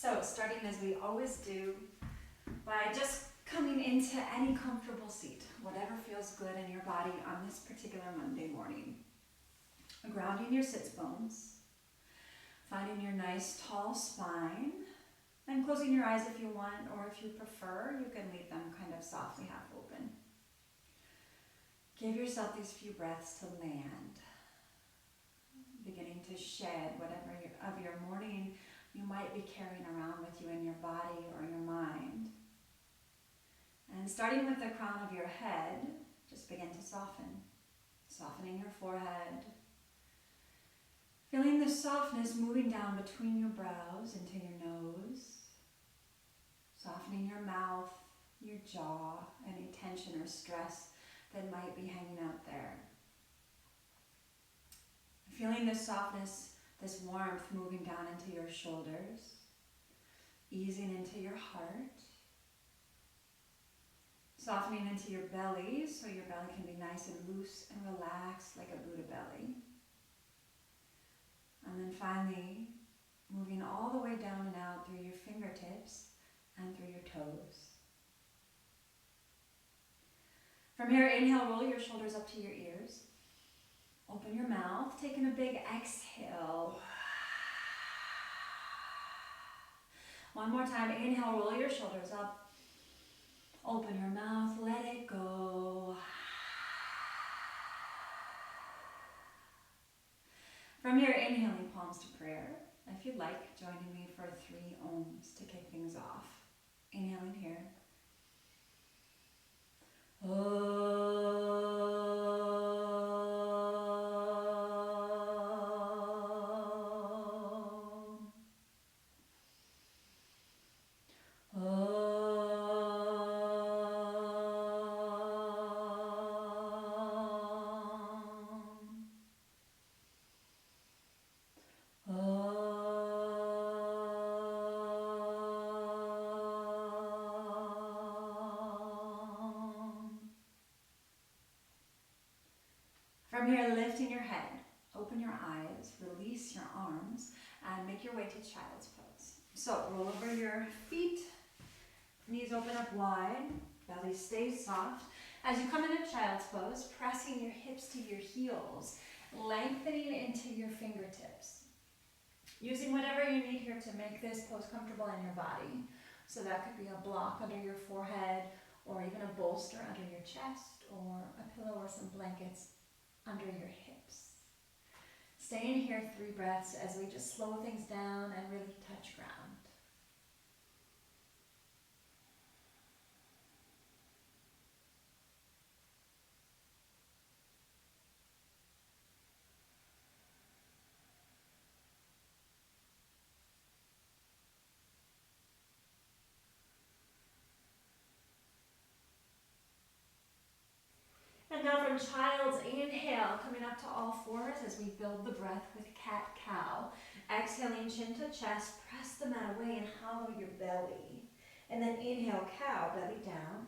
So starting as we always do, by just coming into any comfortable seat, whatever feels good in your body on this particular Monday morning. Grounding your sits bones, finding your nice tall spine, and closing your eyes if you want, or if you prefer, you can leave them kind of softly half open. Give yourself these few breaths to land, beginning to shed whatever of your morning you might be carrying around with you in your body or your mind. And starting with the crown of your head, just begin to soften. Softening your forehead. Feeling the softness moving down between your brows into your nose. Softening your mouth, your jaw, any tension or stress that might be hanging out there. Feeling this softness, this warmth moving down into your shoulders, easing into your heart. Softening into your belly, so your belly can be nice and loose and relaxed like a Buddha belly. And then finally, moving all the way down and out through your fingertips and through your toes. From here, inhale, roll your shoulders up to your ears. Open your mouth, taking a big exhale. One more time, inhale, roll your shoulders up. Open your mouth, let it go. From here, inhaling palms to prayer. If you'd like, joining me for 3 ohms to kick things off. Inhaling here. From here, lifting your head, open your eyes, release your arms, and make your way to child's pose. So roll over your feet, knees open up wide, belly stays soft. As you come into child's pose, pressing your hips to your heels, lengthening into your fingertips. Using whatever you need here to make this pose comfortable in your body. So that could be a block under your forehead, or even a bolster under your chest, or a pillow or some blankets under your hips. Staying here 3 breaths as we just slow things down and really touch ground. And now from child's inhale, coming up to all fours as we build the breath with cat-cow. Exhaling chin to chest, press the mat away and hollow your belly. And then inhale, cow, belly down,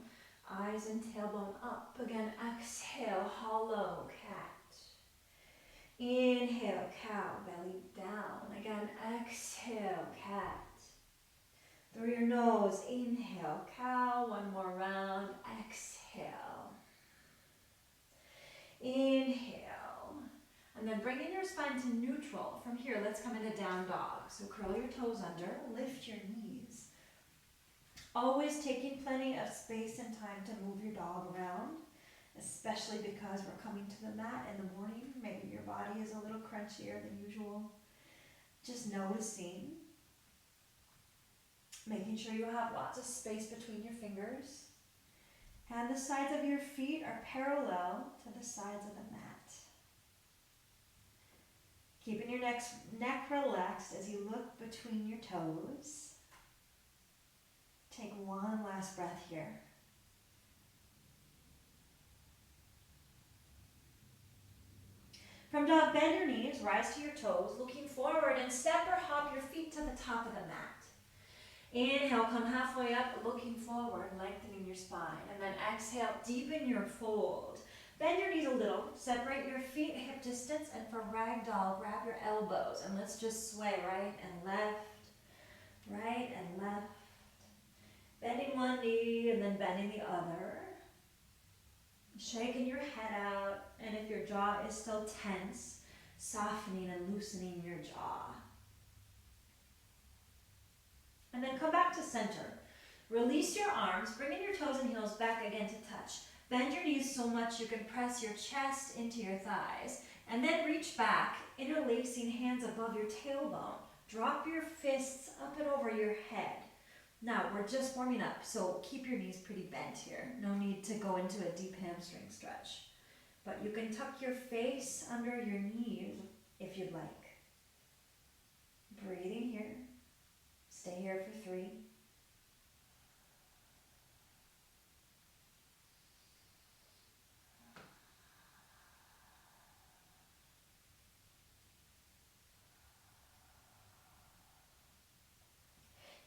eyes and tailbone up. Again, exhale, hollow cat. Inhale, cow, belly down. Again, exhale, cat. Through your nose, inhale, cow, 1 more round, exhale. Inhale, and then bringing your spine to neutral. From here, let's come into down dog. So curl your toes under, lift your knees. Always taking plenty of space and time to move your dog around, especially because we're coming to the mat in the morning. Maybe your body is a little crunchier than usual. Just noticing, making sure you have lots of space between your fingers. And the sides of your feet are parallel to the sides of the mat. Keeping your neck relaxed as you look between your toes. Take 1 last breath here. From dog, bend your knees, rise to your toes, looking forward, and step or hop your feet to the top of the mat. Inhale, come halfway up, looking forward, lengthening your spine. And then exhale, deepen your fold. Bend your knees a little, separate your feet hip distance, and for ragdoll, grab your elbows. And let's just sway right and left, right then bending the other. Shaking your head out, and if your jaw is still tense, softening and loosening your jaw. And then come back to center. Release your arms, bringing your toes and heels back again to touch. Bend your knees so much you can press your chest into your thighs, and then reach back, interlacing hands above your tailbone. Drop your fists up and over your head. Now, we're just warming up, so keep your knees pretty bent here. No need to go into a deep hamstring stretch. But you can tuck your face under your knees if you'd like. Breathing here. Stay here for 3.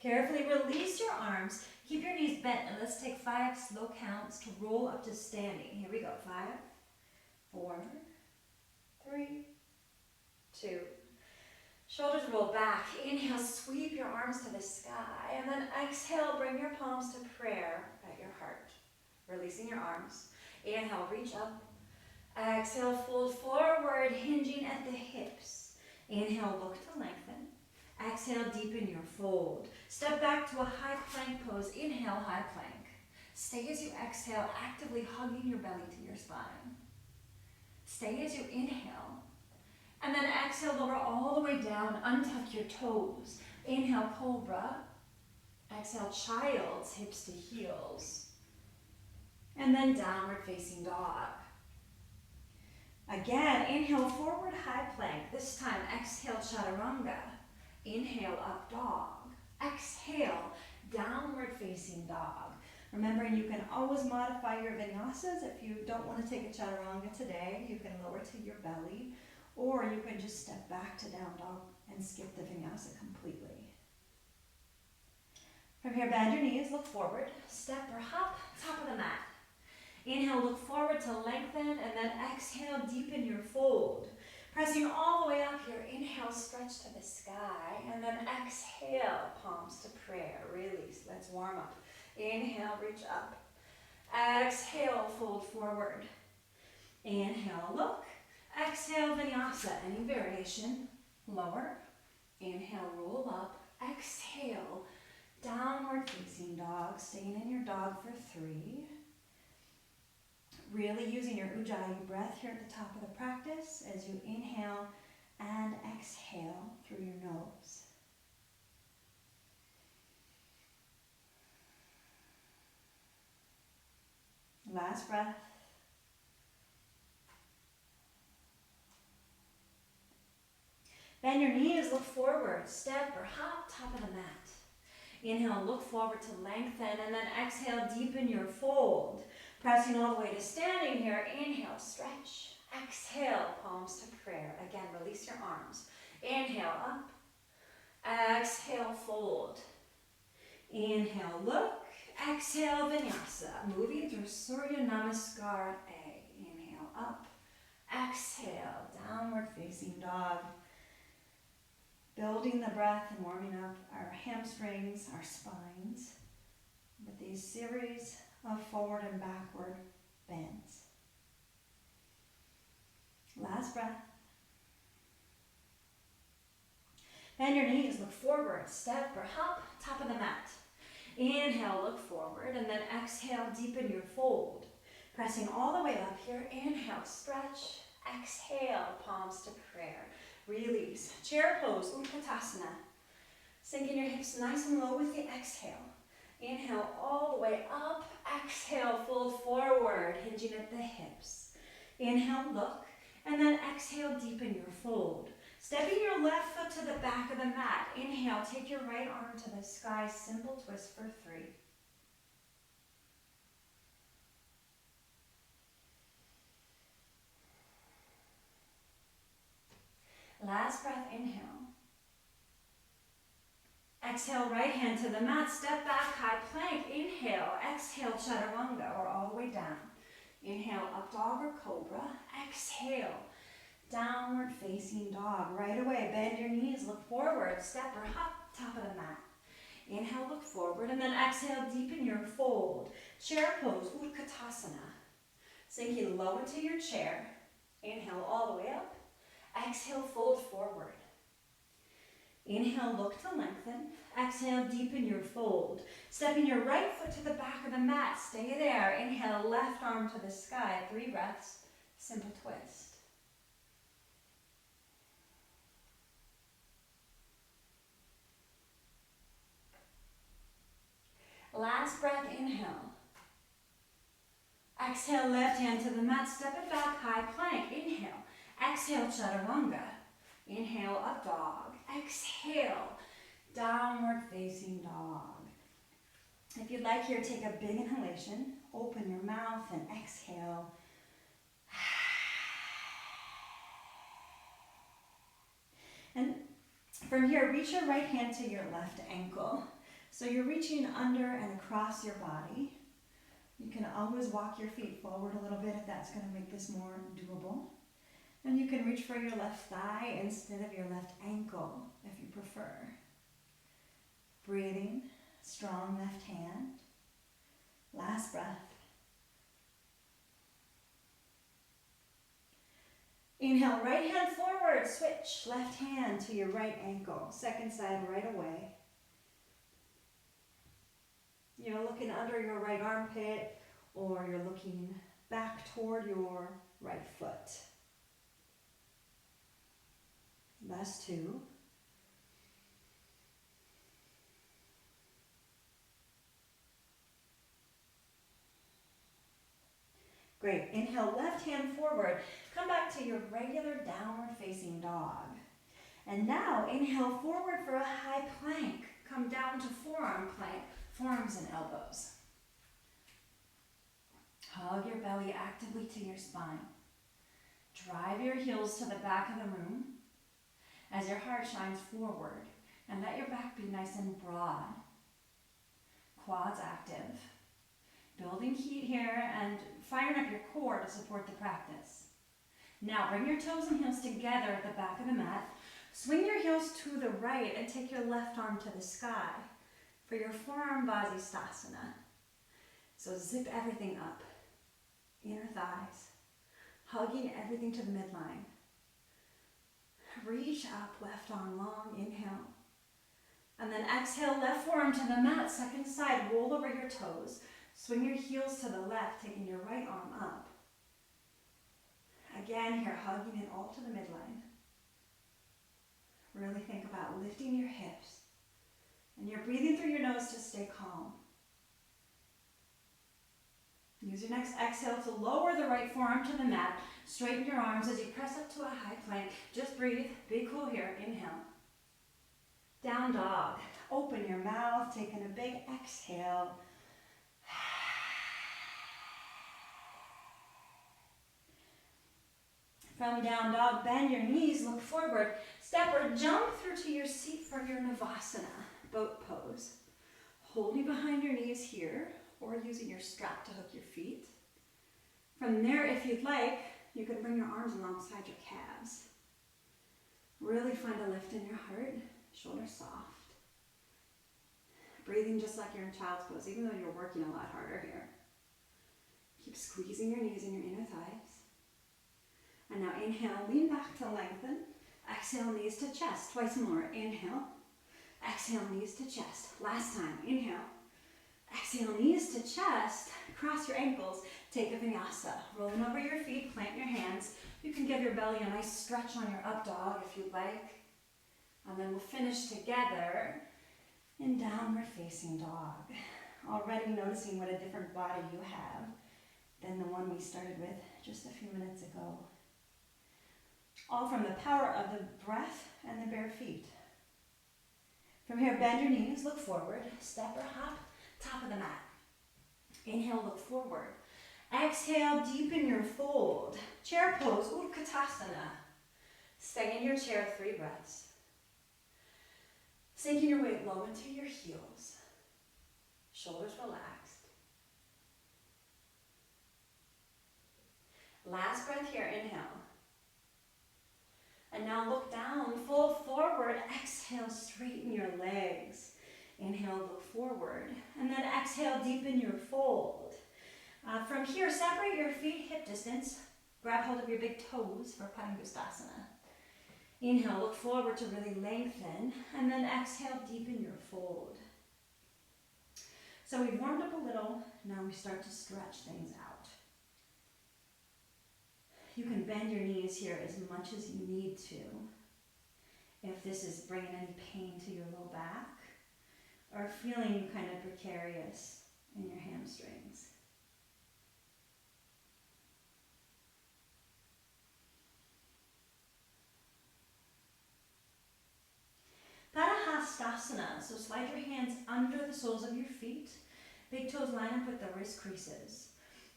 Carefully release your arms. Keep your knees bent, and let's take 5 slow counts to roll up to standing. Here we go. 5, 4, 3, 2. Shoulders roll back. Inhale, sweep your arms to the sky. And then exhale, bring your palms to prayer at your heart. Releasing your arms. Inhale, reach up. Exhale, fold forward, hinging at the hips. Inhale, look to lengthen. Exhale, deepen your fold. Step back to a high plank pose. Inhale, high plank. Stay as you exhale, actively hugging your belly to your spine. Stay as you inhale. And then exhale, lower all the way down, untuck your toes. Inhale, cobra. Exhale, child's, hips to heels. And then downward facing dog. Again, inhale, forward high plank. This time, exhale, chaturanga. Inhale, up dog. Exhale, downward facing dog. Remembering you can always modify your vinyasas. If you don't want to take a chaturanga today, you can lower to your belly, or you can just step back to down dog and skip the vinyasa completely. From here, bend your knees, look forward, step or hop, top of the mat. Inhale, look forward to lengthen, and then exhale, deepen your fold. Pressing all the way up here, inhale, stretch to the sky, and then exhale, palms to prayer, release. Let's warm up. Inhale, reach up. Exhale, fold forward. Inhale, look. Exhale, vinyasa, any variation. Lower. Inhale, roll up. Exhale, downward facing dog, staying in your dog for 3. Really using your ujjayi breath here at the top of the practice as you inhale and exhale through your nose. Last breath. Bend your knees, look forward, step or hop, top of the mat. Inhale, look forward to lengthen, and then exhale, deepen your fold. Pressing all the way to standing here, inhale, stretch. Exhale, palms to prayer. Again, release your arms. Inhale, up. Exhale, fold. Inhale, look. Exhale, vinyasa. Moving through Surya Namaskar A. Inhale, up. Exhale, downward facing dog. Building the breath and warming up our hamstrings, our spines with these series of forward and backward bends. Last breath. Bend your knees, look forward, step or hop, top of the mat. Inhale, look forward, and then exhale, deepen your fold. Pressing all the way up here, inhale, stretch, exhale, palms to prayer. Release. Chair pose, Utkatasana. Sinking your hips nice and low with the exhale. Inhale all the way up. Exhale, fold forward, hinging at the hips. Inhale, look, and then exhale, deepen your fold. Stepping your left foot to the back of the mat. Inhale, take your right arm to the sky. Simple twist for 3. Last breath, inhale. Exhale, right hand to the mat, step back, high plank. Inhale, exhale, chaturanga, or all the way down. Inhale, up dog or cobra. Exhale, downward facing dog. Right away, bend your knees, look forward, step or hop, top of the mat. Inhale, look forward, and then exhale, deepen your fold. Chair pose, Utkatasana. Sinking low into your chair. Inhale all the way up. Exhale, fold forward. Inhale, look to lengthen. Exhale, deepen your fold. Stepping your right foot to the back of the mat. Stay there. Inhale, left arm to the sky. 3 breaths. Simple twist. Last breath, inhale. Exhale, left hand to the mat. Step it back, high plank. Inhale. Exhale, chaturanga. Inhale, up dog. Exhale, downward facing dog. If you'd like here, take a big inhalation. Open your mouth and exhale. And from here, reach your right hand to your left ankle. So you're reaching under and across your body. You can always walk your feet forward a little bit if that's going to make this more doable. And you can reach for your left thigh instead of your left ankle if you prefer. Breathing, strong left hand. Last breath. Inhale, right hand forward, switch left hand to your right ankle. Second side right away. You're looking under your right armpit, or you're looking back toward your right foot. Last 2. Great. Inhale, left hand forward. Come back to your regular downward facing dog. And now inhale forward for a high plank. Come down to forearm plank, forearms and elbows. Hug your belly actively to your spine. Drive your heels to the back of the room as your heart shines forward, and let your back be nice and broad. Quads active. Building heat here and firing up your core to support the practice. Now bring your toes and heels together at the back of the mat. Swing your heels to the right and take your left arm to the sky for your forearm Vasisthasana. So zip everything up. Inner thighs. Hugging everything to the midline. Reach up, left arm long, inhale. And then exhale, left forearm to the mat, second side, roll over your toes. Swing your heels to the left, taking your right arm up. Again here, hugging it all to the midline. Really think about lifting your hips. And you're breathing through your nose to stay calm. Use your next exhale to lower the right forearm to the mat. Straighten your arms as you press up to a high plank. Just breathe. Be cool here. Inhale. Down dog. Open your mouth. Taking a big exhale. From down dog, bend your knees, look forward. Step or jump through to your seat for your Navasana, boat pose. Holding behind your knees here, or using your strap to hook your feet. From there, if you'd like, you can bring your arms alongside your calves. Really find a lift in your heart, shoulders soft. Breathing just like you're in child's pose, even though you're working a lot harder here. Keep squeezing your knees and your inner thighs. And now inhale, lean back to lengthen. Exhale, knees to chest, twice more. Inhale. Exhale, knees to chest. Last time, inhale. Exhale, knees to chest. Cross your ankles. Take a vinyasa. Rolling over your feet, plant your hands. You can give your belly a nice stretch on your up dog if you'd like. And then we'll finish together in downward facing dog. Already noticing what a different body you have than the one we started with just a few minutes ago. All from the power of the breath and the bare feet. From here, bend your knees, look forward, step or hop, top of the mat. Inhale, look forward. Exhale, deepen your fold. Chair pose, Utkatasana. Stay in your chair, 3 breaths. Sinking your weight low into your heels. Shoulders relaxed. Last breath here, inhale. And now look down, fold forward. Exhale, straighten your legs. Inhale. Inhale, look forward. And then exhale, deepen your fold. From here, separate your feet hip distance. Grab hold of your big toes for Padangustasana. Inhale, look forward to really lengthen. And then exhale, deepen your fold. So we've warmed up a little. Now we start to stretch things out. You can bend your knees here as much as you need to. If this is bringing any pain to your low back or feeling kind of precarious in your hamstrings. Padahastasana, so slide your hands under the soles of your feet. Big toes line up with the wrist creases.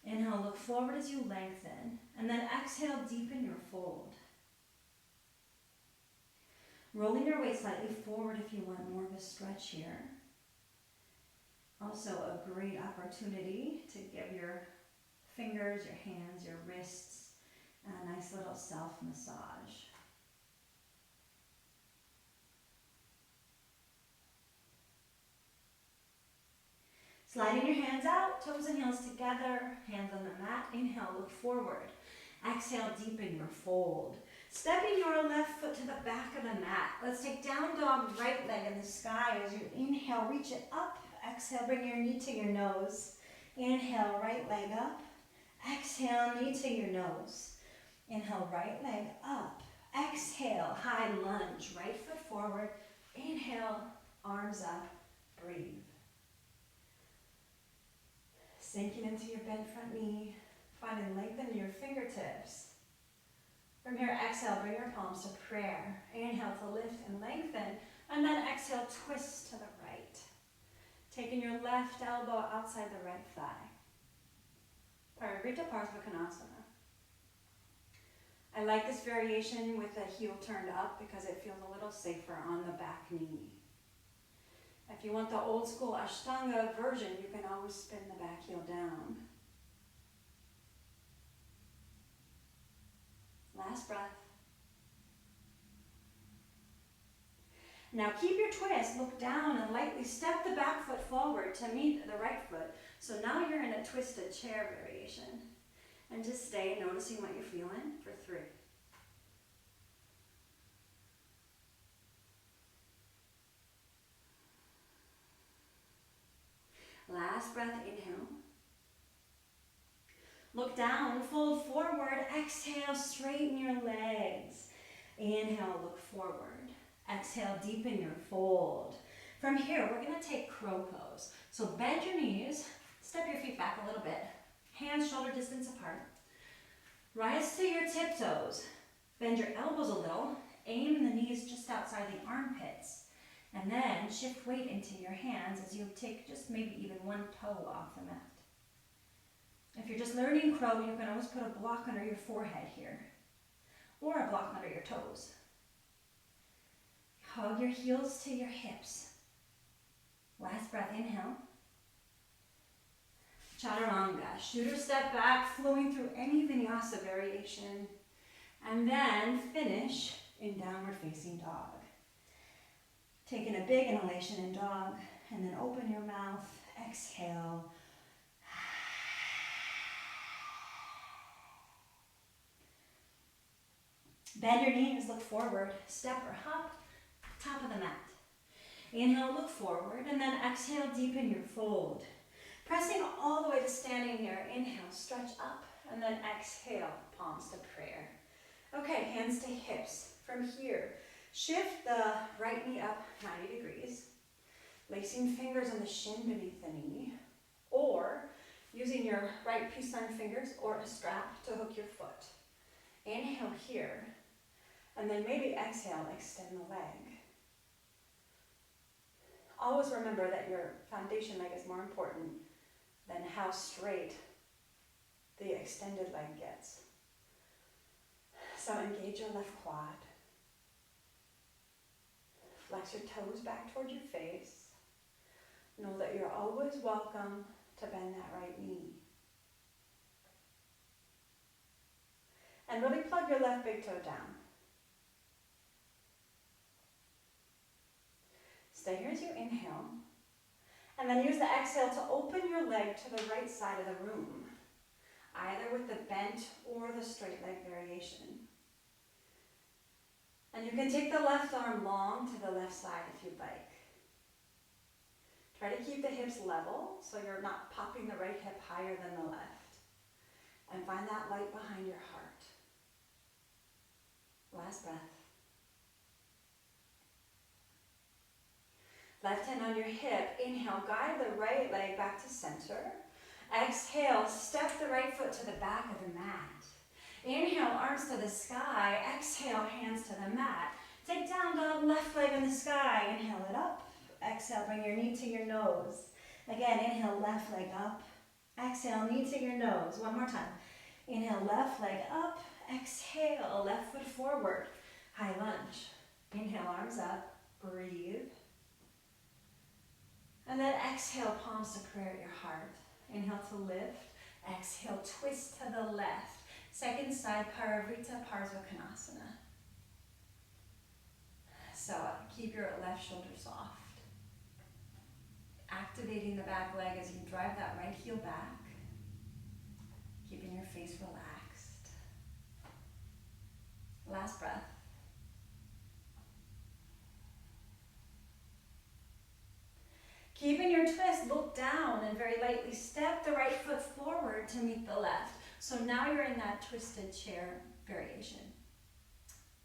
Inhale, look forward as you lengthen, and then exhale, deepen your fold. Rolling your weight slightly forward if you want more of a stretch here. Also a great opportunity to give your fingers, your hands, your wrists a nice little self-massage. Sliding your hands out, toes and heels together, hands on the mat. Inhale, look forward. Exhale, deepen your fold. Stepping your left foot to the back of the mat. Let's take down dog, right leg in the sky. As you inhale, reach it up. Exhale, bring your knee to your nose. Inhale, right leg up. Exhale, knee to your nose. Inhale, right leg up. Exhale, high lunge, right foot forward. Inhale, arms up, breathe. Sinking into your bent front knee, finding length in your fingertips. From here, exhale, bring your palms to prayer. Inhale to lift and lengthen, and then exhale, twist to the right. Taking your left elbow outside the right thigh. Parivrtta Parsvakonasana. I like this variation with the heel turned up because it feels a little safer on the back knee. If you want the old school Ashtanga version, you can always spin the back heel down. Last breath. Now keep your twist, look down and lightly step the back foot forward to meet the right foot. So now you're in a twisted chair variation. And just stay noticing what you're feeling for 3. Last breath, inhale. Look down, fold forward, exhale, straighten your legs. Inhale, look forward. Exhale, deepen your fold. From here, we're gonna take crow pose. So bend your knees, step your feet back a little bit. Hands shoulder distance apart. Rise to your tiptoes. Bend your elbows a little. Aim the knees just outside the armpits. And then shift weight into your hands as you take just maybe even one toe off the mat. If you're just learning crow, you can always put a block under your forehead here, or a block under your toes. Hug your heels to your hips. Last breath, inhale. Chaturanga, shooter step back, flowing through any vinyasa variation. And then finish in downward facing dog. Taking a big inhalation in dog, and then open your mouth, exhale. Bend your knees, look forward, step or hop, top of the mat. Inhale, look forward, and then exhale, deepen your fold. Pressing all the way to standing here. Inhale, stretch up, and then exhale, palms to prayer. Okay, hands to hips. From here, shift the right knee up 90 degrees, lacing fingers on the shin beneath the knee, or using your right peace sign fingers or a strap to hook your foot. Inhale here, and then maybe exhale, extend the leg. Always remember that your foundation leg is more important than how straight the extended leg gets. So engage your left quad. Flex your toes back toward your face. Know that you're always welcome to bend that right knee. And really plug your left big toe down. Stay here as you inhale. And then use the exhale to open your leg to the right side of the room, either with the bent or the straight leg variation. And you can take the left arm long to the left side if you'd like. Try to keep the hips level so you're not popping the right hip higher than the left. And find that light behind your heart. Last breath. Left hand on your hip. Inhale, guide the right leg back to center. Exhale, step the right foot to the back of the mat. Inhale, arms to the sky. Exhale, hands to the mat. Take down dog, left leg in the sky. Inhale it up. Exhale, bring your knee to your nose. Again, inhale, left leg up. Exhale, knee to your nose. One more time. Inhale, left leg up. Exhale, left foot forward. High lunge. Inhale, arms up. Breathe. And then exhale, palms to prayer at your heart. Inhale to lift. Exhale, twist to the left. Second side, Parivrita Parsvakonasana. So keep your left shoulder soft. Activating the back leg as you drive that right heel back. Keeping your face relaxed. Last breath. Keeping your twist, look down and very lightly step the right foot forward to meet the left. So now you're in that twisted chair variation.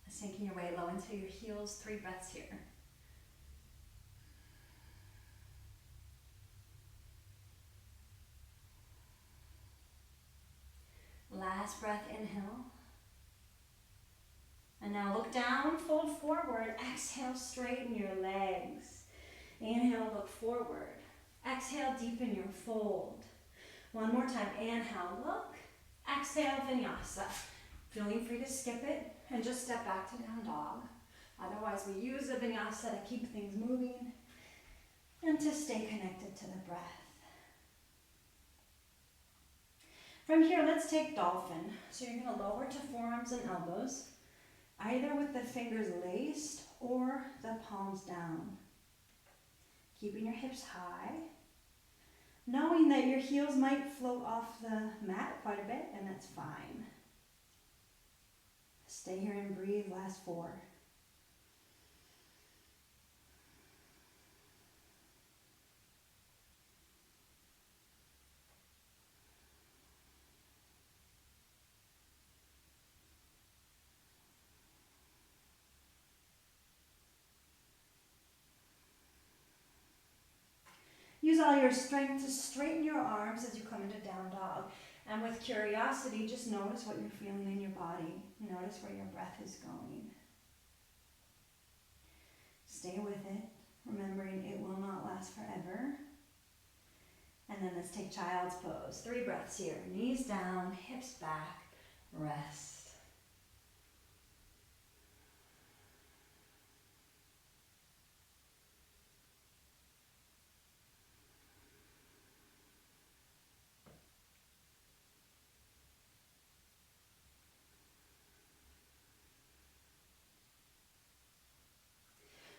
Sinking your way low into your heels, 3 breaths here. Last breath, inhale. And now look down, fold forward. Exhale, straighten your legs. Inhale, look forward. Exhale, deepen your fold. One more time, inhale, look. Exhale, vinyasa. Feeling free to skip it and just step back to down dog. Otherwise, we use the vinyasa to keep things moving and to stay connected to the breath. From here, let's take Dolphin. So you're going to lower to forearms and elbows, either with the fingers laced or the palms down. Keeping your hips high, knowing that your heels might float off the mat quite a bit, and that's fine. Stay here and breathe, last 4. Use all your strength to straighten your arms as you come into down dog. And with curiosity, just notice what you're feeling in your body. Notice where your breath is going. Stay with it, remembering it will not last forever. And then let's take child's pose. 3 breaths here. Knees down, hips back, rest.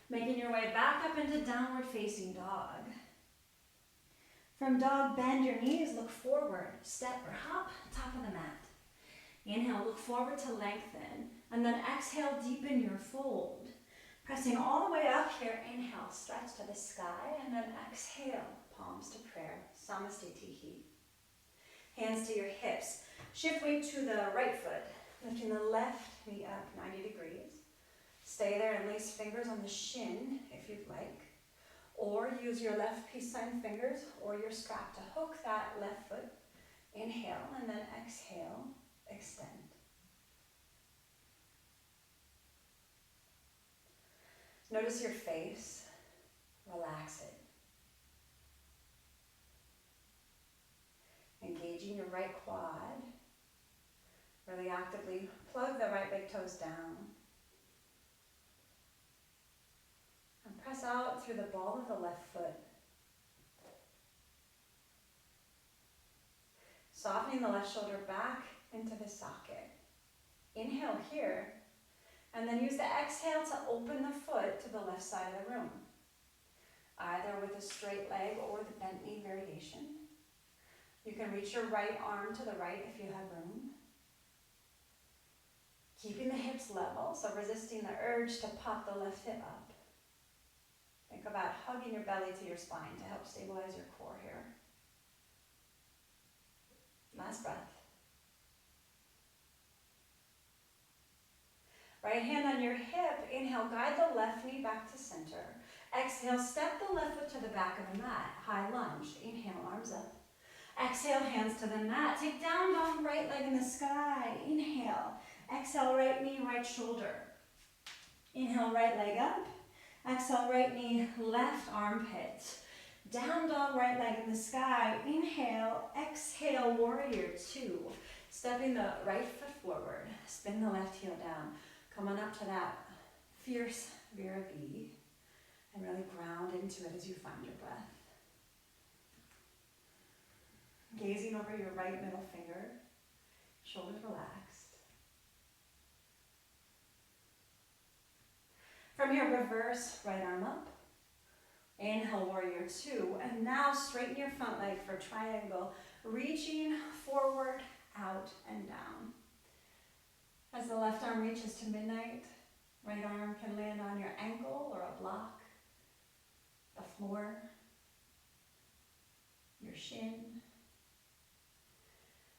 Making your way back up into downward facing dog. From dog, bend your knees, look forward, step or hop, top of the mat. Inhale, look forward to lengthen, and then exhale, deepen your fold. Pressing all the way up here, inhale, stretch to the sky, and then exhale, palms to prayer, Samastitihi. Hands to your hips. Shift weight to the right foot, lifting the left knee up 90 degrees. Stay there and lace fingers on the shin if you'd like. Or use your left peace sign fingers or your strap to hook that left foot. Inhale and then exhale, extend. Notice your face, relax it. Engaging your right quad. Really actively plug the right big toes down. And press out through the ball of the left foot. Softening the left shoulder back into the socket. Inhale here, and then use the exhale to open the foot to the left side of the room. either with a straight leg or the bent knee variation. You can reach your right arm to the right if you have room. Keeping the hips level, so resisting the urge to pop the left hip up. Think about hugging your belly to your spine to help stabilize your core here. Last breath. Right hand on your hip. Inhale, guide the left knee back to center. Exhale, step the left foot to the back of the mat. High lunge. Inhale, arms up. Exhale, hands to the mat. Take down dog, right leg in the sky. Inhale. Exhale, right knee, right shoulder. Inhale, right leg up. Exhale, right knee, left armpit. Down dog, right leg in the sky. Inhale, exhale, warrior two. Stepping the right foot forward. Spin the left heel down. Come on up to that fierce Virabhi. And really ground into it as you find your breath. Gazing over your right middle finger. Shoulders relaxed. From here, reverse right arm up. Inhale, warrior two. And now straighten your front leg for triangle. Reaching forward, out, and down. As the left arm reaches to midnight, right arm can land on your ankle or a block, the floor, your shin.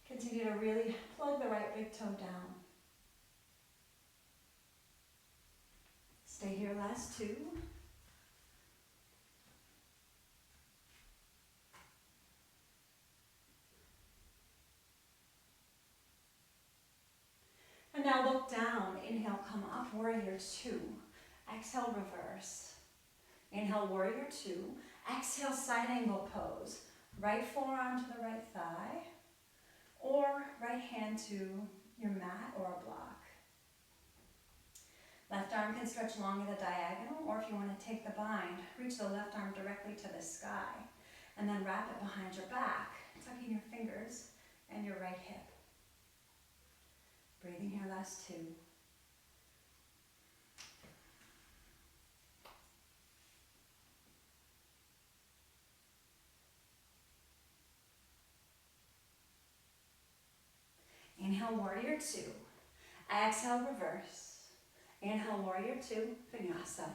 Continue to really plug the right big toe down. Stay here, last two. And now look down. Inhale, come up, warrior two. Exhale, reverse. Inhale, warrior two. Exhale, side angle pose. Right forearm to the right thigh, or right hand to your mat or a block. Left arm can stretch long at a diagonal, or if you want to take the bind, reach the left arm directly to the sky, and then wrap it behind your back, tucking your fingers and your right hip. Breathing here, last two. Inhale, warrior two. Exhale, reverse. Inhale, warrior two, vinyasa.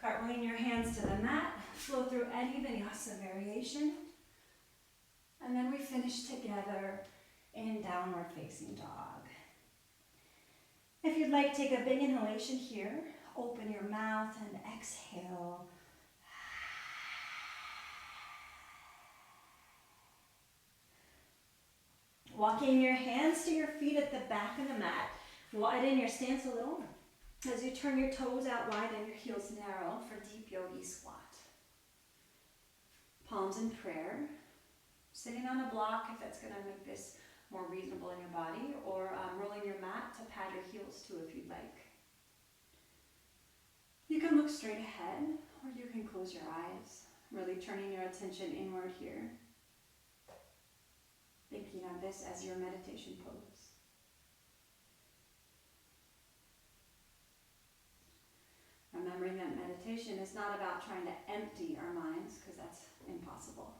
Cartwheeling your hands to the mat, flow through any vinyasa variation. And then we finish together in downward facing dog. If you'd like, take a big inhalation here. Open your mouth and exhale. Walking your hands to your feet at the back of the mat. Widen your stance a little as you turn your toes out wide and your heels narrow for deep yogi squat. Palms in prayer. Sitting on a block if that's going to make this more reasonable in your body, or rolling your mat to pad your heels too if you'd like. You can look straight ahead, or you can close your eyes, really turning your attention inward here. Thinking of this as your meditation pose. Remembering that meditation is not about trying to empty our minds, because that's impossible.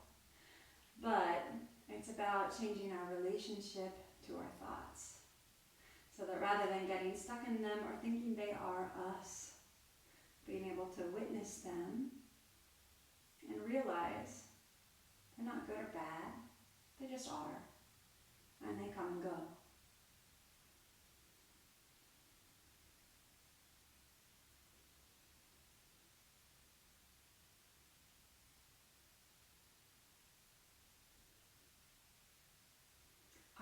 But it's about changing our relationship to our thoughts. So that rather than getting stuck in them or thinking they are us, being able to witness them and realize they're not good or bad. They just are. And they come and go.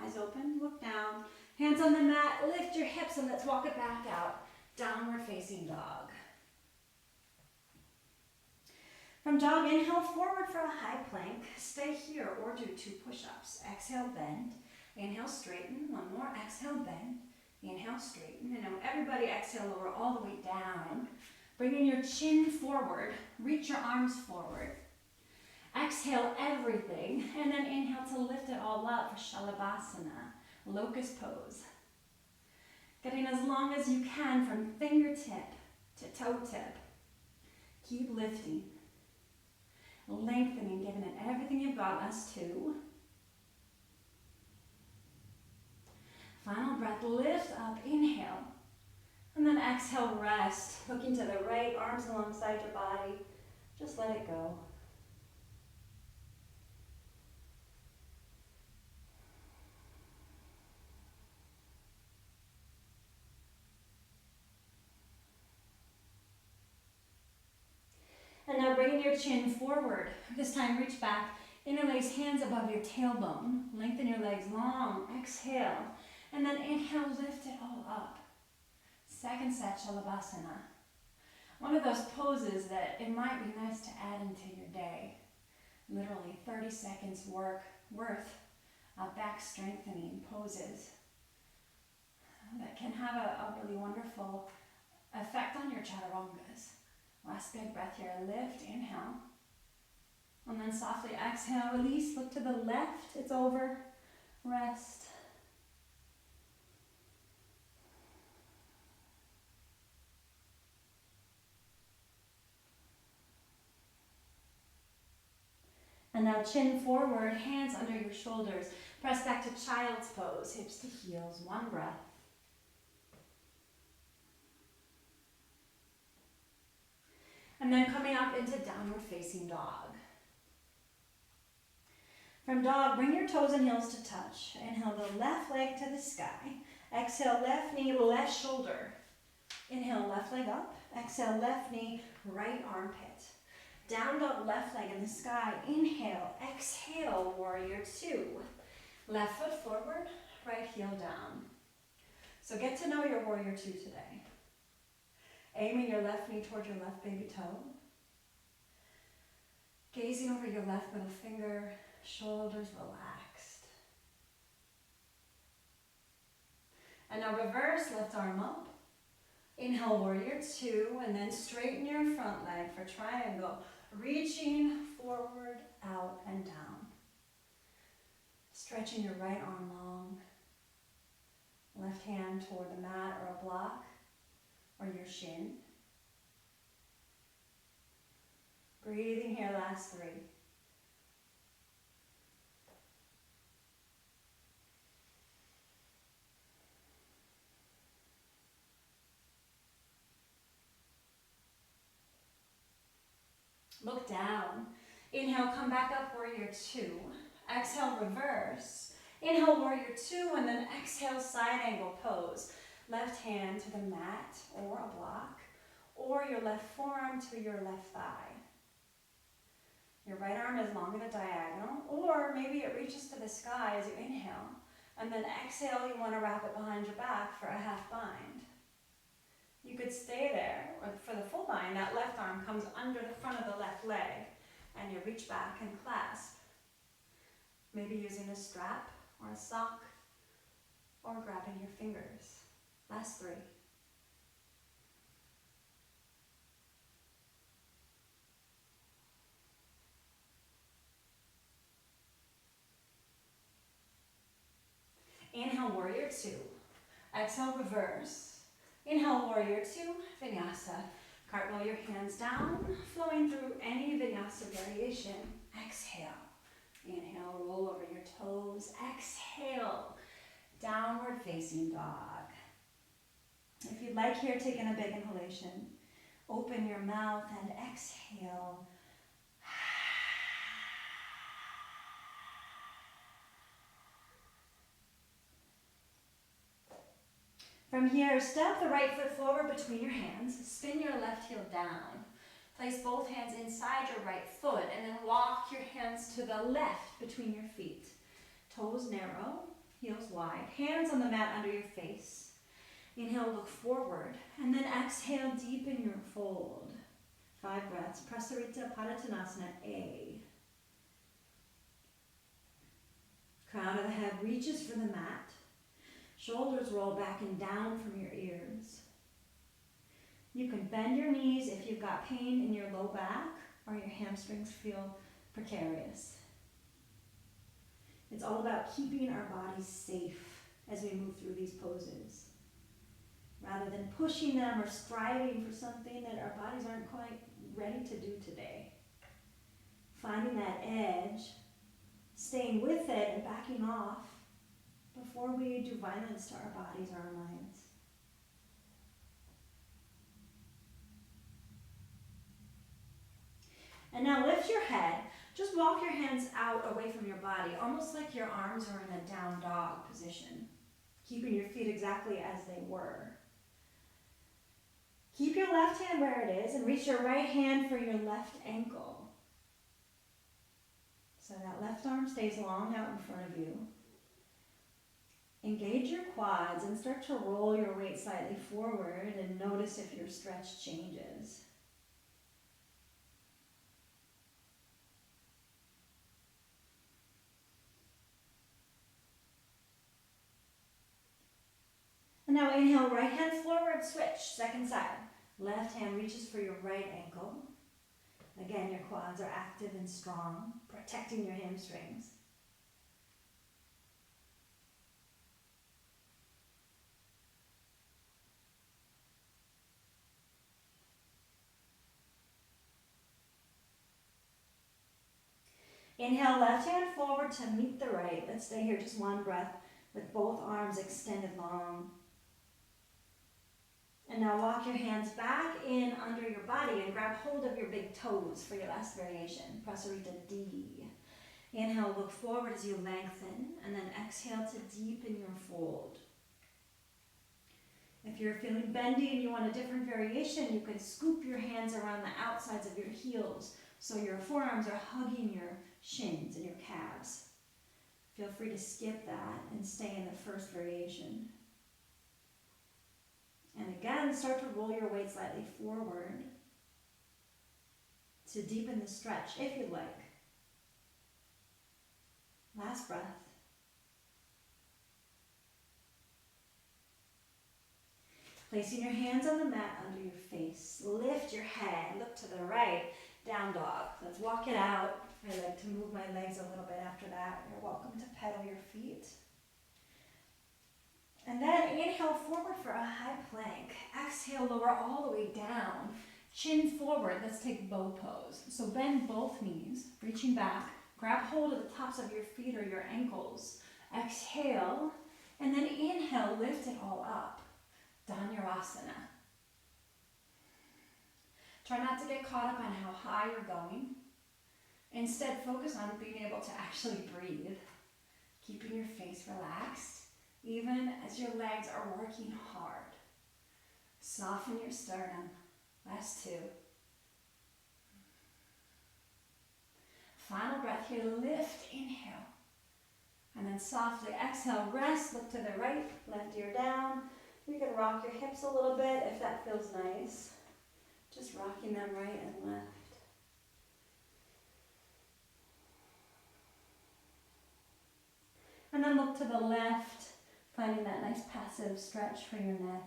Eyes open, look down. Hands on the mat, lift your hips and let's walk it back out. Downward facing dog. From dog, inhale forward for a high plank. Stay here or do 2 push-ups. Exhale, bend. Inhale, straighten. One more. Exhale, bend. Inhale, straighten. And now everybody exhale, lower all the way down. Bringing your chin forward. Reach your arms forward. Exhale everything. And then inhale to lift it all up for Shalabhasana. Locust pose. Getting as long as you can from fingertip to toe tip. Keep lifting. Lengthening, giving it everything you've got. Last 2. Final breath, lift up, inhale. And then exhale, rest. Looking to the right, arms alongside your body. Just let it go. And now bringing your chin forward. This time reach back. Interlace hands above your tailbone. Lengthen your legs long. Exhale. And then inhale, lift it all up. Second set, Shalabhasana. One of those poses that it might be nice to add into your day. Literally 30 seconds worth of back strengthening poses that can have a really wonderful effect on your chaturangas. Last big breath here, lift, inhale. And then softly exhale, release, look to the left, it's over, rest. And now chin forward, hands under your shoulders. Press back to child's pose, hips to heels, 1 breath. And then coming up into downward facing dog. From dog, bring your toes and heels to touch. Inhale the left leg to the sky. Exhale, left knee, left shoulder. Inhale, left leg up. Exhale, left knee, right armpit. Down dog, left leg in the sky. Inhale, exhale, warrior 2. Left foot forward, right heel down. So get to know your warrior 2 today. Aiming your left knee toward your left baby toe. Gazing over your left middle finger, shoulders relaxed. And now reverse, left arm up. Inhale, warrior 2, and then straighten your front leg for triangle. Reaching forward, out, and down. Stretching your right arm long. Left hand toward the mat or a block or your shin. Breathing here, last 3. Look down. Inhale, come back up, warrior 2. Exhale, reverse. Inhale, warrior 2, and then exhale, side angle pose. Left hand to the mat or a block, or your left forearm to your left thigh. Your right arm is long at a diagonal, or maybe it reaches to the sky as you inhale, and then exhale, you want to wrap it behind your back for a half bind. You could stay there, or for the full bind, that left arm comes under the front of the left leg, and you reach back and clasp. Maybe using a strap or a sock, or grabbing your fingers. Last 3. Inhale, warrior 2. Exhale, reverse. Inhale, warrior 2, vinyasa. Cartwheel your hands down, flowing through any vinyasa variation. Exhale. Inhale, roll over your toes. Exhale, downward facing dog. If you'd like here, taking a big inhalation. Open your mouth and exhale. From here, step the right foot forward between your hands. Spin your left heel down. Place both hands inside your right foot and then walk your hands to the left between your feet. Toes narrow, heels wide. Hands on the mat under your face. Inhale, look forward, and then exhale, deepen your fold. 5 breaths. Prasarita Padottanasana A. Crown of the head reaches for the mat. Shoulders roll back and down from your ears. You can bend your knees if you've got pain in your low back or your hamstrings feel precarious. It's all about keeping our bodies safe as we move through these poses, rather than pushing them or striving for something that our bodies aren't quite ready to do today. Finding that edge, staying with it and backing off before we do violence to our bodies or our minds. And now lift your head. Just walk your hands out away from your body, almost like your arms are in a down dog position, keeping your feet exactly as they were. Keep your left hand where it is and reach your right hand for your left ankle. So that left arm stays long out in front of you. Engage your quads and start to roll your weight slightly forward and notice if your stretch changes. And now inhale, right hand forward, switch, second side. Left hand reaches for your right ankle. Again, your quads are active and strong, protecting your hamstrings. Inhale, left hand forward to meet the right. Let's stay here just one breath with both arms extended long. And now walk your hands back in under your body and grab hold of your big toes for your last variation, Prasarita D. Inhale, look forward as you lengthen, and then exhale to deepen your fold. If you're feeling bendy and you want a different variation, you can scoop your hands around the outsides of your heels so your forearms are hugging your shins and your calves. Feel free to skip that and stay in the first variation. And again, start to roll your weight slightly forward to deepen the stretch if you'd like. Last breath. Placing your hands on the mat under your face. Lift your head, look to the right, down dog. Let's walk it out. I like to move my legs a little bit after that. You're welcome to pedal your feet. And then inhale forward for a high plank. Exhale, lower all the way down. Chin forward. Let's take bow pose. So bend both knees, reaching back. Grab hold of the tops of your feet or your ankles. Exhale, and then inhale, lift it all up. Dhanurasana. Try not to get caught up on how high you're going. Instead, focus on being able to actually breathe. Keeping your face relaxed, even as your legs are working hard. Soften your sternum. Last two. Final breath here, lift, inhale. And then softly exhale, rest, look to the right, left ear down. You can rock your hips a little bit if that feels nice. Just rocking them right and left. And then look to the left, finding that nice passive stretch for your neck.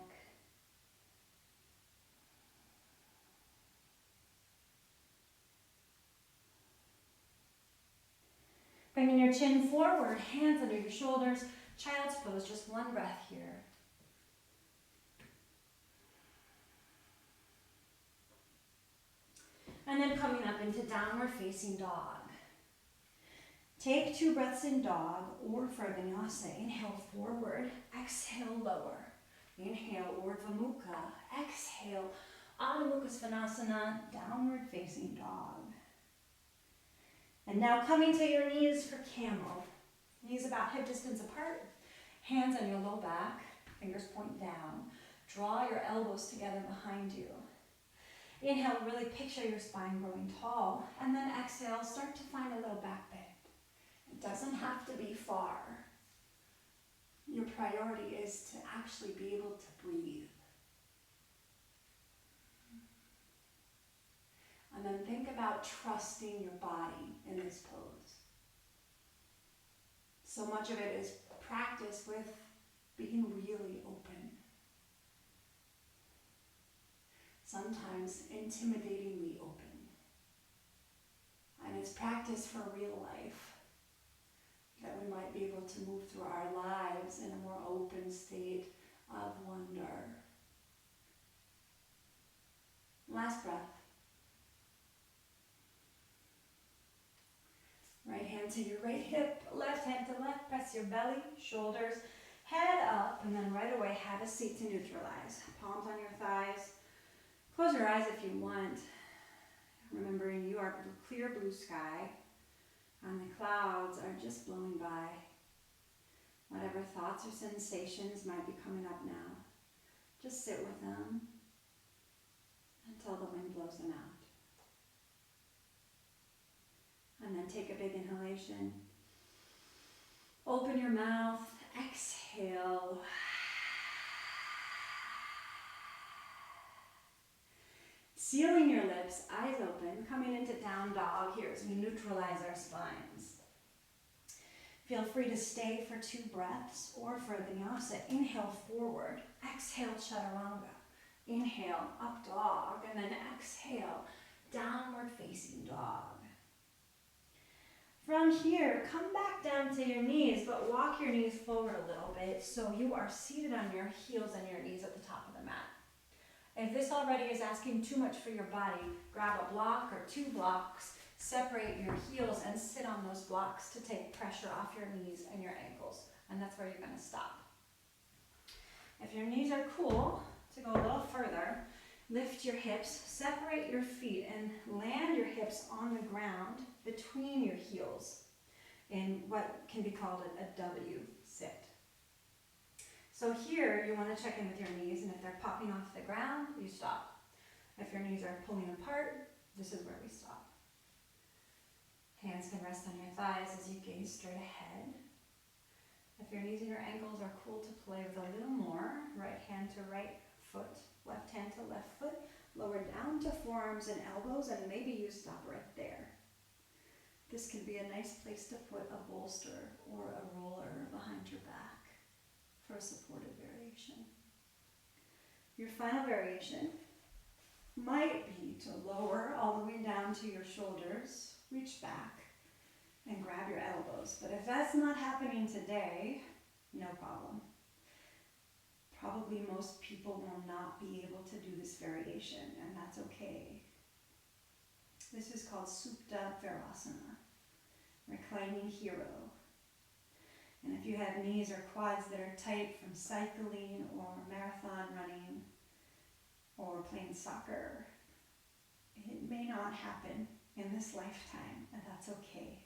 Bringing your chin forward, hands under your shoulders, child's pose, just one breath here. And then coming up into downward facing dog. Take 2 breaths in dog or for vinyasa. Inhale forward, exhale lower. Inhale Urdhva Mukha, exhale Adho Mukha Svanasana, downward facing dog. And now coming to your knees for camel. Knees about hip distance apart, hands on your low back, fingers point down. Draw your elbows together behind you. Inhale, really picture your spine growing tall, and then exhale, start to find a little back bend. It doesn't have to be far. Your priority is to actually be able to breathe. And then think about trusting your body in this pose. So much of it is practice with being really open. Sometimes intimidatingly open. And it's practice for real life. That we might be able to move through our lives in a more open state of wonder. Last breath. hand to your right hip, left hand to left, press your belly, shoulders, head up, and then right away have a seat to neutralize. Palms on your thighs. Close your eyes if you want. Remembering you are clear blue sky, and the clouds are just blowing by. Whatever thoughts or sensations might be coming up now, just sit with them until the wind blows them out. And then take a big inhalation. Open your mouth, exhale. Sealing your lips, eyes open, coming into down dog here as we neutralize our spines. Feel free to stay for 2 breaths, or for vinyasa, inhale forward, exhale chaturanga, inhale up dog, and then exhale downward facing dog. From here, come back down to your knees, but walk your knees forward a little bit so you are seated on your heels and your knees at the top of the mat. If this already is asking too much for your body, grab a block or 2 blocks, separate your heels and sit on those blocks to take pressure off your knees and your ankles. And that's where you're going to stop. If your knees are cool, to go a little further, lift your hips, separate your feet, and land your hips on the ground between your heels in what can be called a W sit. So here, you want to check in with your knees, and if they're popping off the ground, you stop. If your knees are pulling apart, this is where we stop. Hands can rest on your thighs as you gaze straight ahead. If your knees and your ankles are cool to play with a little more, right hand to right foot, left hand to left foot, lower down to forearms and elbows, and maybe you stop right there. This can be a nice place to put a bolster or a roller behind your back for a supported variation. Your final variation might be to lower all the way down to your shoulders, reach back, and grab your elbows. But if that's not happening today, no problem. Probably most people will not be able to do this variation, and that's okay. This is called Supta Virasana, reclining hero. And if you have knees or quads that are tight from cycling or marathon running or playing soccer, it may not happen in this lifetime, and that's okay.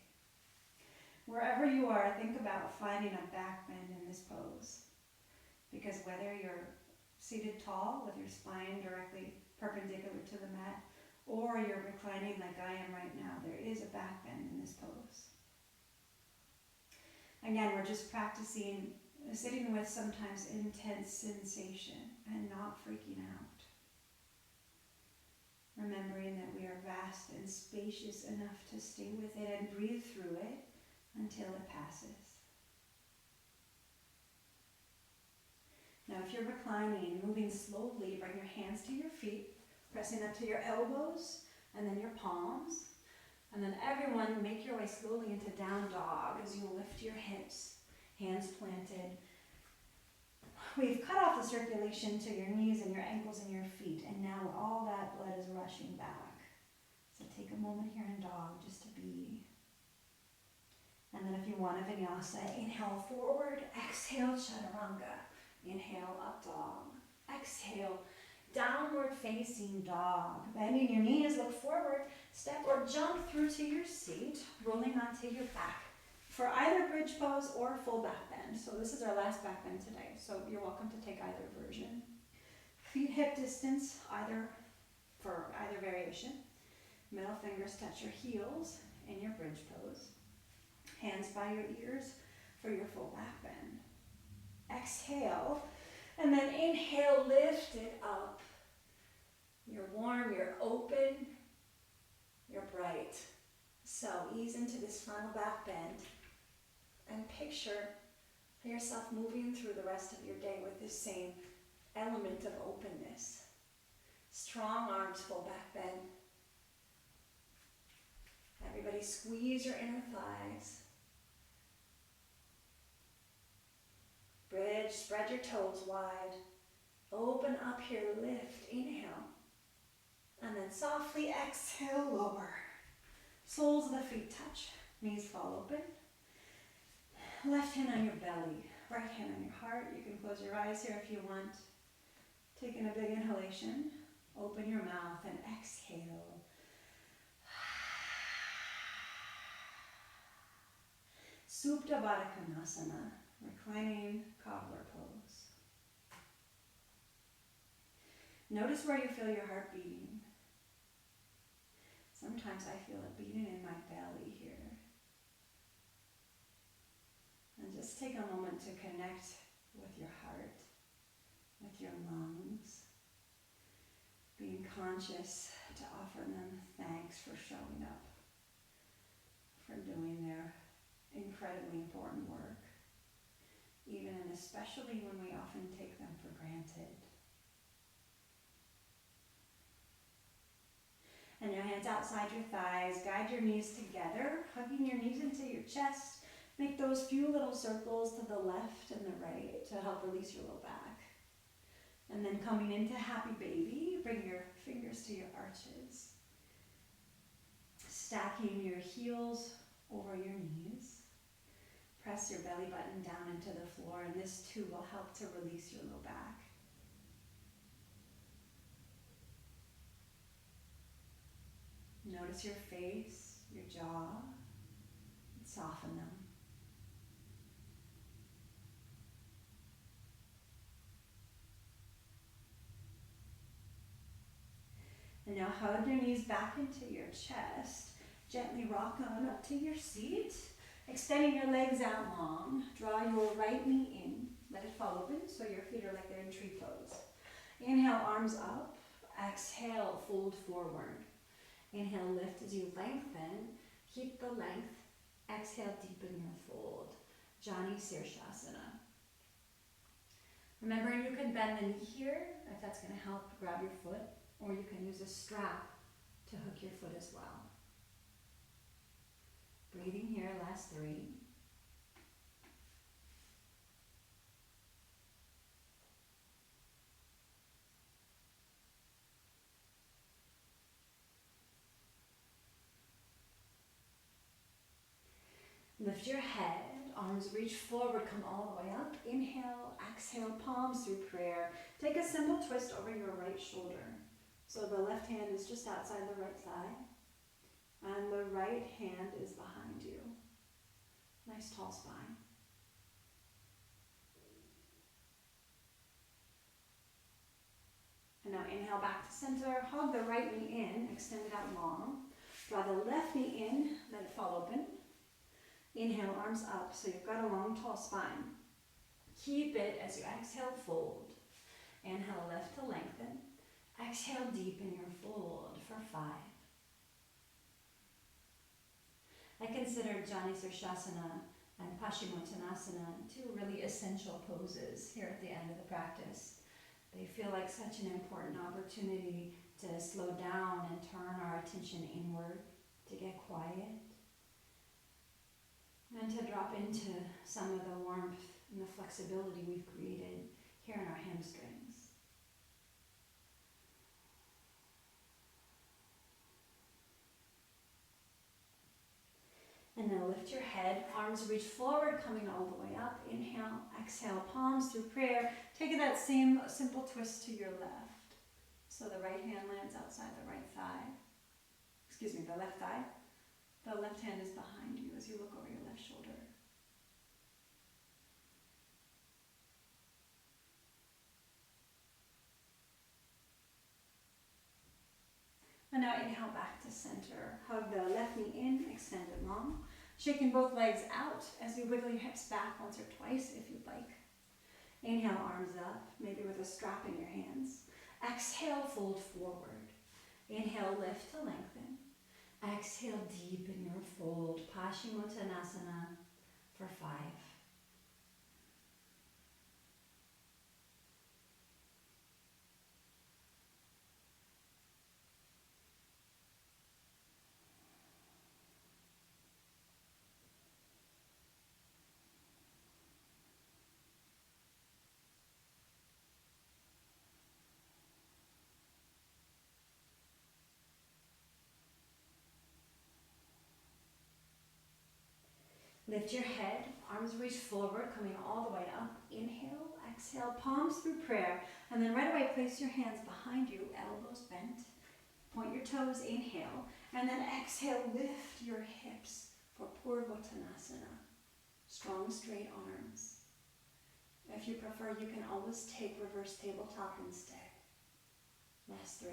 Wherever you are, think about finding a back bend in this pose. Because whether you're seated tall with your spine directly perpendicular to the mat, or you're reclining like I am right now, there is a back bend in this pose. Again, we're just practicing sitting with sometimes intense sensation and not freaking out. Remembering that we are vast and spacious enough to stay with it and breathe through it until it passes. Now if you're reclining, moving slowly, bring your hands to your feet, pressing up to your elbows and then your palms. And then everyone, make your way slowly into down dog as you lift your hips, hands planted. We've cut off the circulation to your knees and your ankles and your feet, and now all that blood is rushing back. So take a moment here in dog just to be. And then if you want a vinyasa, inhale forward, exhale chaturanga. Inhale up dog, exhale downward facing dog. Bending your knees, look forward, step or jump through to your seat, rolling onto your back for either bridge pose or full back bend. So this is our last back bend today, so you're welcome to take either version. Feet hip distance, for either variation. Middle fingers touch your heels in your bridge pose. Hands by your ears for your full back bend. Exhale, and then inhale, lift it up. You're warm, you're open, you're bright. So ease into this final back bend and picture yourself moving through the rest of your day with this same element of openness. Strong arms, full back bend. Everybody squeeze your inner thighs. Bridge, spread your toes wide. Open up here, lift, inhale. And then softly exhale, lower. Soles of the feet touch. Knees fall open. Left hand on your belly, right hand on your heart. You can close your eyes here if you want. Taking a big inhalation. Open your mouth and exhale. Supta Baddha Konasana, reclining cobbler pose. Notice where you feel your heart beating. Sometimes I feel it beating in my belly here. And just take a moment to connect with your heart, with your lungs, being conscious to offer them thanks for showing up, for doing their incredibly important work, even and especially when we often take them for granted. And your hands outside your thighs, guide your knees together, hugging your knees into your chest. Make those few little circles to the left and the right to help release your low back. And then coming into happy baby, bring your fingers to your arches. Stacking your heels over your knees. Press your belly button down into the floor, and this too will help to release your low back. Notice your face, your jaw, and soften them. And now hug your knees back into your chest. Gently rock on up to your seat. Extending your legs out long. Draw your right knee in. Let it fall open so your feet are like they're in tree pose. Inhale, arms up. Exhale, fold forward. Inhale, lift as you lengthen. Keep the length. Exhale, deepen your fold. Jani Sirshasana. Remembering you can bend the knee here if that's going to help grab your foot, or you can use a strap to hook your foot as well. Breathing here, last 3. Lift your head, arms reach forward, come all the way up. Inhale, exhale, palms through prayer. Take a simple twist over your right shoulder. So the left hand is just outside the right thigh, and the right hand is behind you. Nice tall spine. And now inhale back to center, hug the right knee in, extend it out long. Draw the left knee in, let it fall open. Inhale, arms up, so you've got a long, tall spine. Keep it as you exhale, fold. Inhale, left to lengthen. Exhale, deepen your fold for 5. I consider Jani Sirshasana and Paschimottanasana 2 really essential poses here at the end of the practice. They feel like such an important opportunity to slow down and turn our attention inward, to get quiet, and to drop into some of the warmth and the flexibility we've created here in our hamstrings. And now lift your head, arms reach forward, coming all the way up. Inhale, exhale, palms through prayer. Taking that same simple twist to your left. So the right hand lands outside the right thigh. The left thigh. The left hand is behind you as you look over your left shoulder. And now inhale back to center. Hug the left knee in, extend it long. Shaking both legs out as you wiggle your hips back once or twice if you'd like. Inhale, arms up, maybe with a strap in your hands. Exhale, fold forward. Inhale, lift to lengthen. Exhale, deepen your fold. Paschimottanasana for 5. Lift your head, arms reach forward, coming all the way up. Inhale, exhale, palms through prayer. And then right away, place your hands behind you, elbows bent. Point your toes, inhale. And then exhale, lift your hips for Purvottanasana. Strong, straight arms. If you prefer, you can always take reverse tabletop instead. Last 3.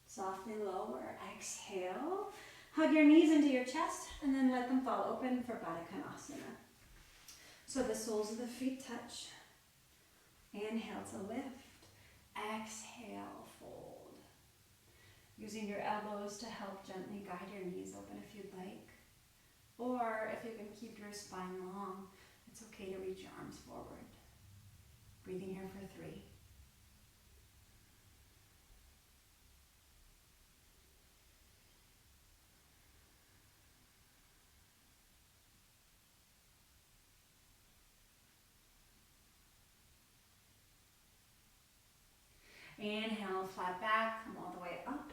Softly lower, exhale. Hug your knees into your chest and then let them fall open for Baddha Konasana. So the soles of the feet touch. Inhale to lift. Exhale, fold. Using your elbows to help gently guide your knees open if you'd like. Or if you can keep your spine long, it's okay to reach your arms forward. Breathing here for 3. Inhale, flat back, come all the way up.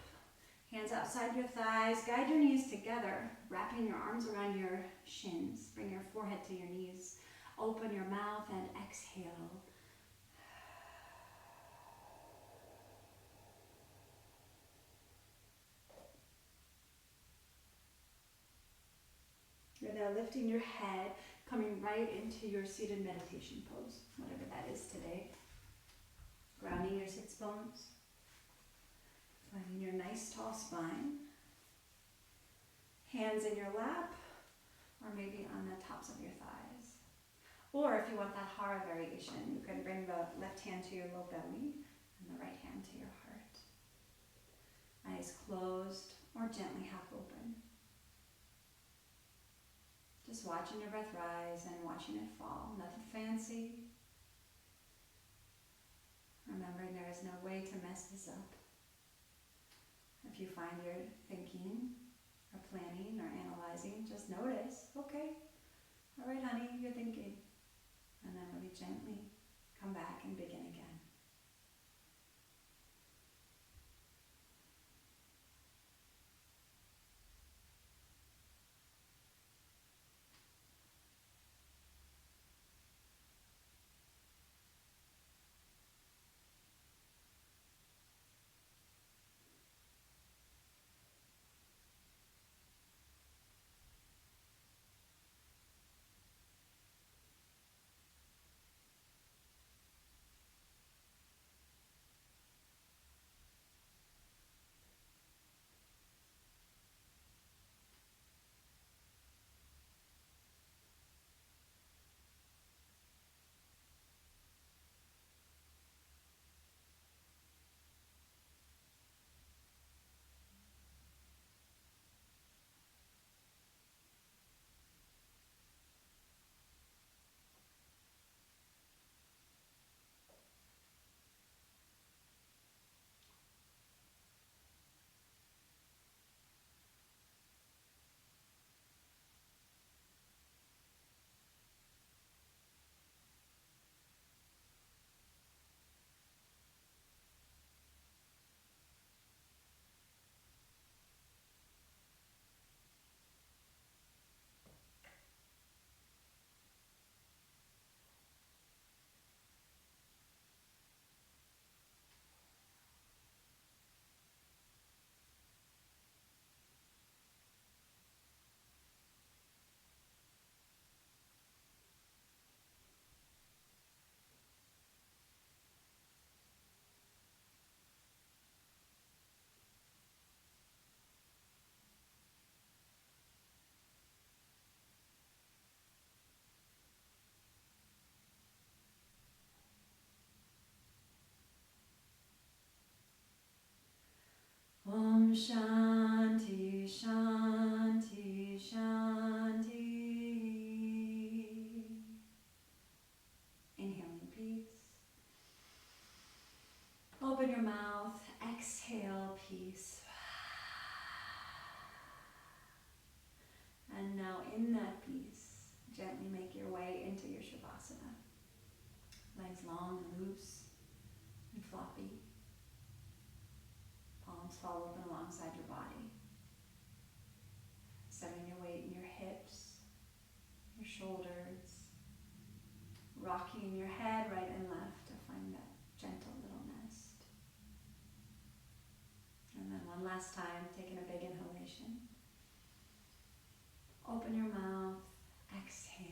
Hands outside your thighs, guide your knees together, wrapping your arms around your shins. Bring your forehead to your knees. Open your mouth and exhale. You're now lifting your head, coming right into your seated meditation pose, whatever that is today. Grounding your sits bones. Finding your nice tall spine. Hands in your lap, or maybe on the tops of your thighs. Or if you want that hara variation, you can bring the left hand to your low belly and the right hand to your heart. Eyes closed or gently half open. Just watching your breath rise and watching it fall. Nothing fancy. Remembering there is no way to mess this up. If you find you're thinking or planning or analyzing, just notice, okay, all right, honey, you're thinking. And then really gently come back and begin again. Om Shanti, Shanti, Shanti. Inhaling peace. Open your mouth, exhale peace. And now in that peace, gently make your way into your Shavasana. Legs long and loose and floppy. alongside your body. Setting your weight in your hips, your shoulders, rocking your head right and left to find that gentle little nest. And then one last time, taking a big inhalation. Open your mouth, exhale.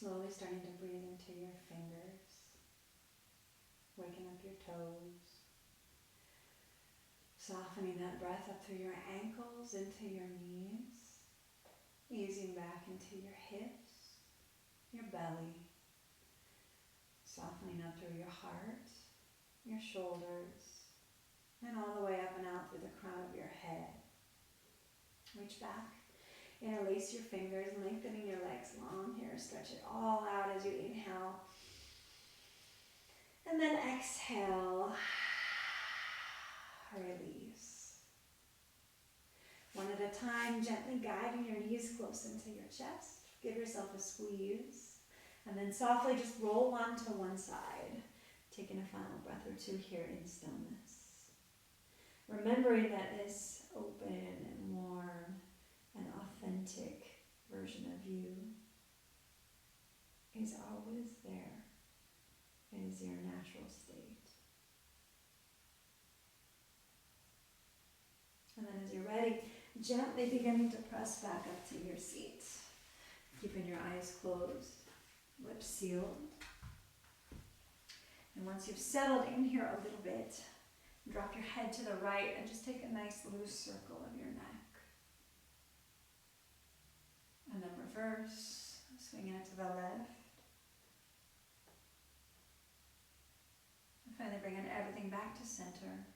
Slowly starting to breathe into your fingers, waking up your toes, softening that breath up through your ankles, into your knees, easing back into your hips, your belly, softening up through your heart, your shoulders, and all the way up and out through the crown of your head. Reach back. Interlace your fingers, lengthening your legs long here. Stretch it all out as you inhale. And then exhale. Release. One at a time, gently guiding your knees close into your chest. Give yourself a squeeze. And then softly just roll one to one side. Taking a final breath or two here in stillness. Remembering that this open and warm and authentic version of you is always there. It is your natural state. And then as you're ready, gently beginning to press back up to your seat. Keeping your eyes closed, lips sealed. And once you've settled in here a little bit, drop your head to the right and just take a nice loose circle of your neck. And then reverse, swinging it to the left. And finally bringing everything back to center.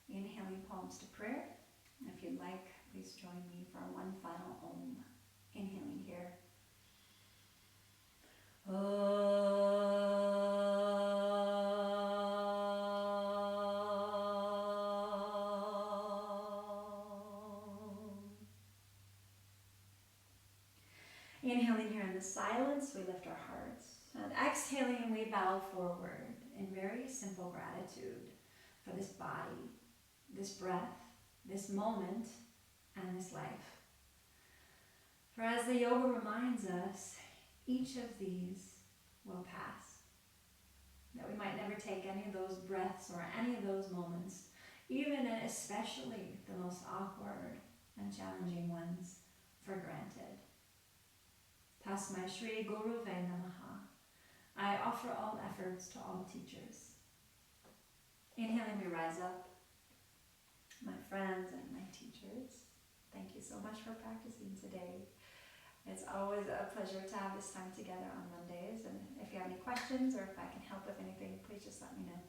Inhaling palms to prayer. And if you'd like, please join me for one final Om. Inhaling here. Inhaling here in the silence, we lift our hearts. And exhaling, we bow forward in very simple gratitude for this body, this breath, this moment, and this life. For as the yoga reminds us, each of these will pass. That we might never take any of those breaths or any of those moments, even and especially the most awkward and challenging ones, for granted. Tasmai Shri Guruve Namaha. I offer all efforts to all teachers. Inhaling, we rise up. My friends and my teachers, thank you so much for practicing today. It's always a pleasure to have this time together on Mondays, and if you have any questions or if I can help with anything, please just let me know.